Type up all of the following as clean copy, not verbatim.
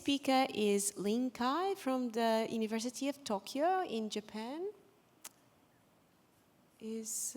speaker is Lin Cai from the University of Tokyo in Japan. Is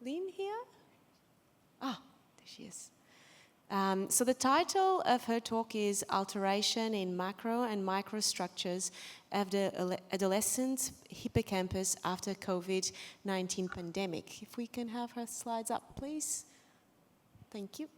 Lin here? Ah, there she is. So the title of her talk is Alteration in Macro and Microstructures of the Adolescent Hippocampus After COVID-19 Pandemic. If we can have her slides up, please. Thank you.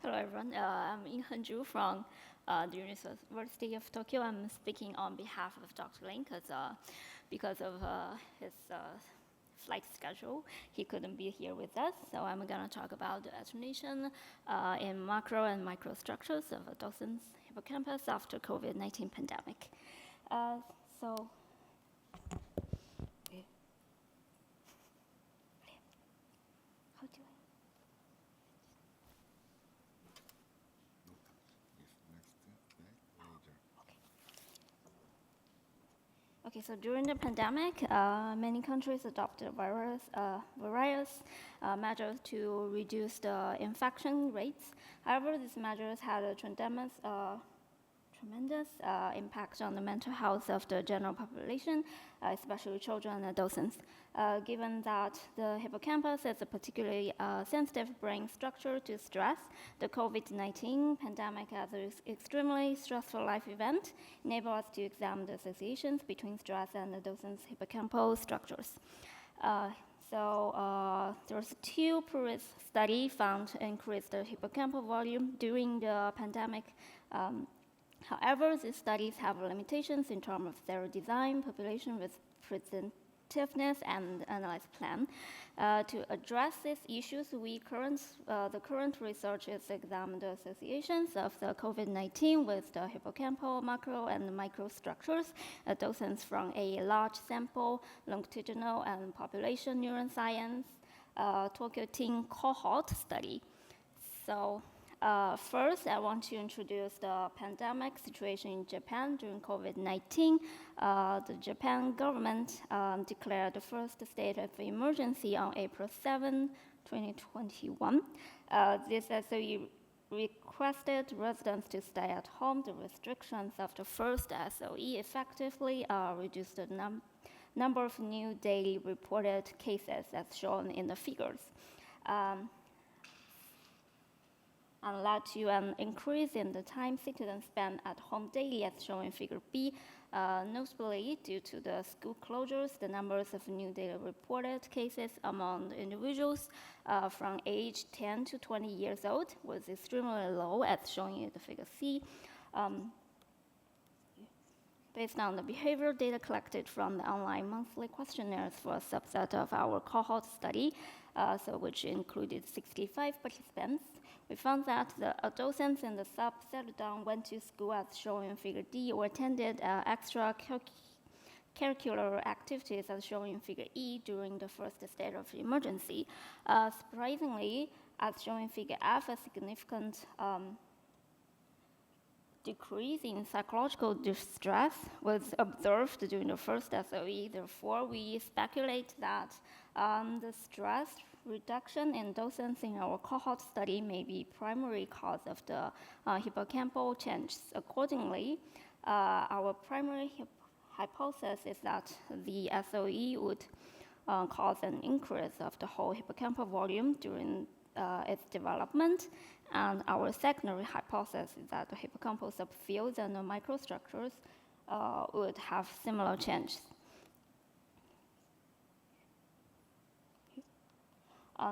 Hello, everyone. I'm In-Hun Zhu from the University of Tokyo. I'm speaking on behalf of Dr. Lin because of his flight schedule. He couldn't be here with us, so I'm going to talk about the alternation in macro and microstructures of adolescent hippocampus after COVID-19 pandemic. Okay, so during the pandemic, many countries adopted various measures to reduce the infection rates. However, these measures had a tremendous impact on the mental health of the general population, especially children and adolescents. Given that the hippocampus is a particularly sensitive brain structure to stress, the COVID-19 pandemic as an extremely stressful life event enabled us to examine the associations between stress and adolescents' hippocampal structures. There was two previous studies found increased the hippocampal volume during the pandemic. However, these studies have limitations in terms of their design, population representativeness, and analysis plan. To address these issues, the current research is examine the associations of the COVID-19 with the hippocampal macro and microstructures, adolescents from a large sample, longitudinal and population neuroscience Tokyo teen cohort study. First, I want to introduce the pandemic situation in Japan during COVID-19. The Japan government declared the first state of emergency on April 7, 2021. This SOE requested residents to stay at home. The restrictions of the first SOE effectively reduced the number of new daily reported cases as shown in the figures. And led to an increase in the time citizens spend at home daily as shown in figure B. Notably, due to the school closures, the numbers of new daily reported cases among the individuals from age 10 to 20 years old was extremely low as shown in the figure C. Based on the behavioral data collected from the online monthly questionnaires for a subset of our cohort study, which included 65 participants, we found that the adolescents in the subset down went to school as shown in figure D or attended extracurricular activities as shown in figure E during the first state of emergency. Surprisingly, as shown in figure F, a significant decrease in psychological distress was observed during the first SOE. Therefore, we speculate that the stress reduction in docents in our cohort study may be primary cause of the hippocampal changes. Accordingly, our primary hypothesis is that the SOE would cause an increase of the whole hippocampal volume during its development. And our secondary hypothesis is that the hippocampal subfields and the microstructures would have similar changes.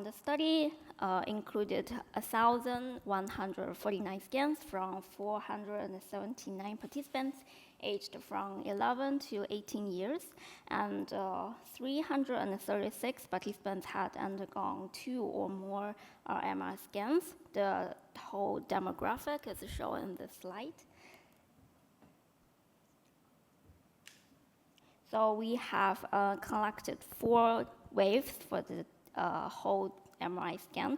The study included 1,149 scans from 479 participants aged from 11 to 18 years, and 336 participants had undergone 2 or more MRI scans. The whole demographic is shown in this slide. So we have collected 4 waves for the whole MRI scan.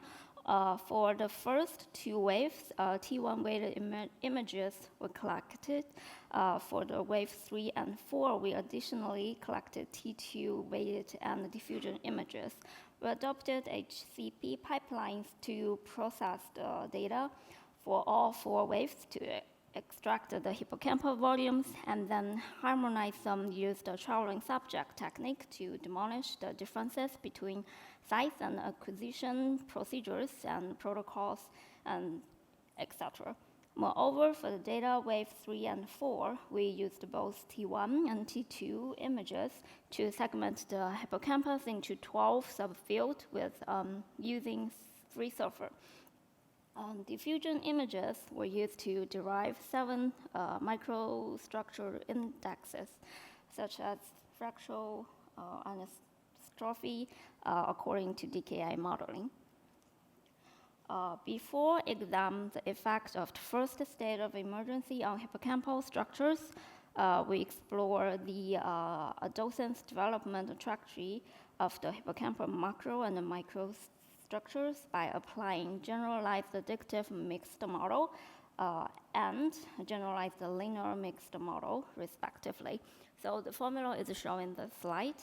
For the first 2 waves, T1 weighted images were collected. For the wave 3 and 4, we additionally collected T2 weighted and diffusion images. We adopted HCP pipelines to process the data for all 4 waves to extract the hippocampal volumes and then harmonize them, use the traveling subject technique to demolish the differences between size and acquisition procedures and protocols and etc. Moreover, for the data wave 3 and 4, we used both T1 and T2 images to segment the hippocampus into 12 subfields with using free surfer. Diffusion images were used to derive 7 microstructure indexes, such as fractal anisotrophy, according to DKI modeling. Before examining the effect of the first state of emergency on hippocampal structures, we explore the adolescence development trajectory of the hippocampal macro and micro structures by applying generalized addictive mixed model and generalized linear mixed model, respectively. So the formula is shown in the slide.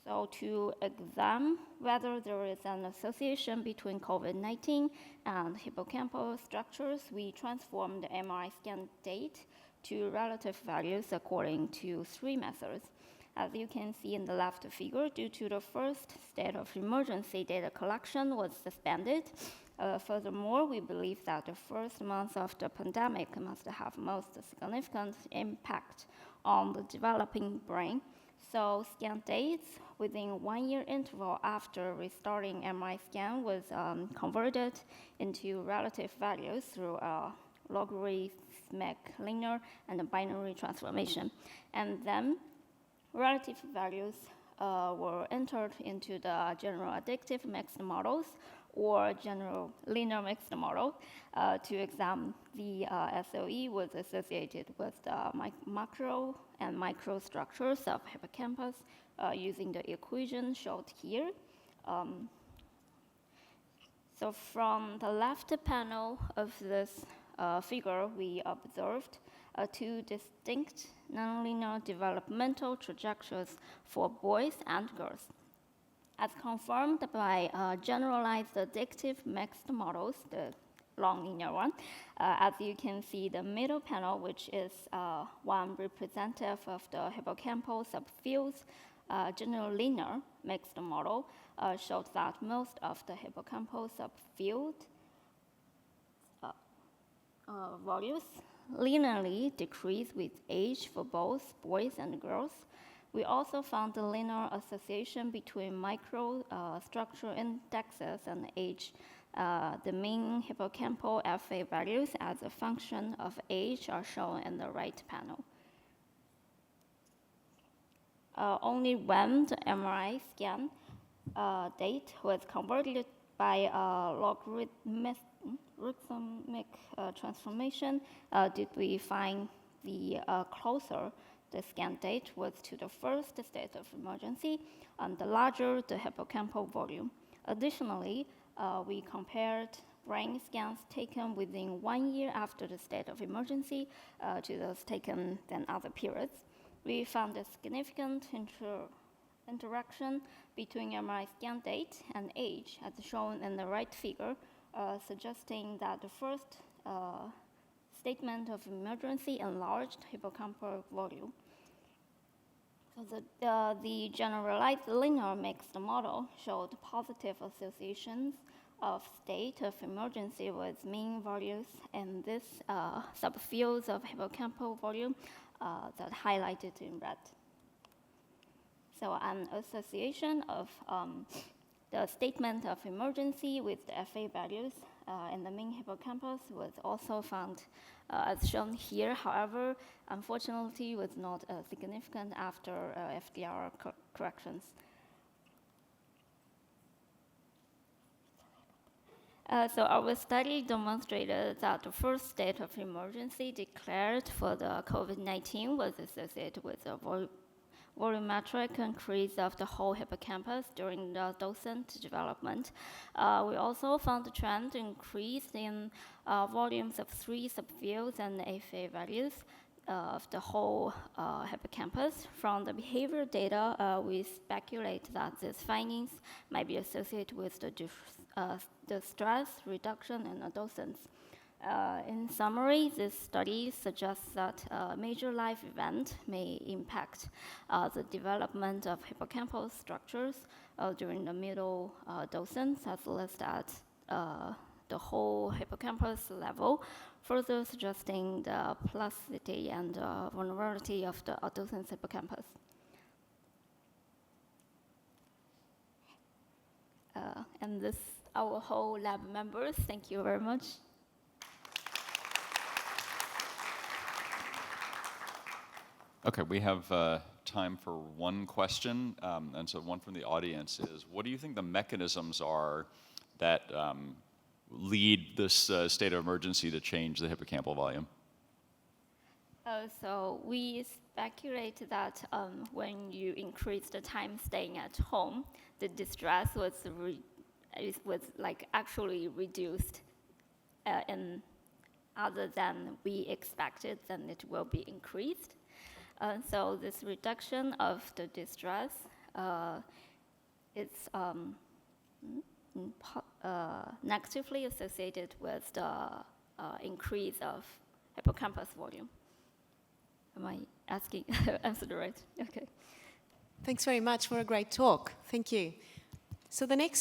So to examine whether there is an association between COVID-19 and hippocampal structures, we transformed the MRI scan date to relative values according to 3 methods. As you can see in the left figure, due to the first state of emergency, data collection was suspended. Furthermore, we believe that the first months of the pandemic must have most significant impact on the developing brain. So scan dates within 1 year interval after restarting MRI scan was converted into relative values through a logarithmic linear and a binary transformation. And then relative values were entered into the general addictive mixed models or general linear mixed model to examine the SOE was associated with the macro and micro structures of hippocampus using the equation shown here. So from the left panel of this figure, we observed 2 distinct nonlinear developmental trajectories for boys and girls. As confirmed by generalized addictive mixed models, the long linear one, as you can see, the middle panel, which is one representative of the hippocampal subfields, general linear mixed model, showed that most of the hippocampal subfield values linearly decrease with age for both boys and girls. We also found a linear association between micro structure indexes and age. The mean hippocampal FA values as a function of age are shown in the right panel. Only when the MRI scan date was converted by logarithmic transformation did we find the closer the scan date was to the first state of emergency, and the larger the hippocampal volume. Additionally, we compared brain scans taken within 1 year after the state of emergency to those taken in other periods. We found a significant interaction between MRI scan date and age, as shown in the right figure, suggesting that the first statement of emergency enlarged hippocampal volume. So the generalized linear mixed model showed positive associations of state of emergency with mean values in this subfields of hippocampal volume that highlighted in red. So an association of the statement of emergency with the FA values in the mean hippocampus was also found as shown here. However, unfortunately, was not significant after FDR corrections. So our study demonstrated that the first state of emergency declared for the COVID-19 was associated with a volumetric increase of the whole hippocampus during the adolescent development. We also found the trend increase in volumes of 3 subfields and FA values of the whole hippocampus. From the behavior data, we speculate that these findings might be associated with the stress reduction in adolescence. In summary, this study suggests that a major life event may impact the development of hippocampal structures during the middle adolescence, as listed at the whole hippocampus level, further suggesting the plasticity and vulnerability of the adolescent hippocampus. And this, our whole lab members, thank you very much. Okay, we have time for one question, and so one from the audience is, what do you think the mechanisms are that lead this state of emergency to change the hippocampal volume? So we speculate that when you increase the time staying at home, the distress was like actually reduced, and other than we expected, then it will be increased. So this reduction of the distress, it's negatively associated with the increase of hippocampus volume. Am I asking, answered right? Okay. Thanks very much for a great talk. Thank you. So the next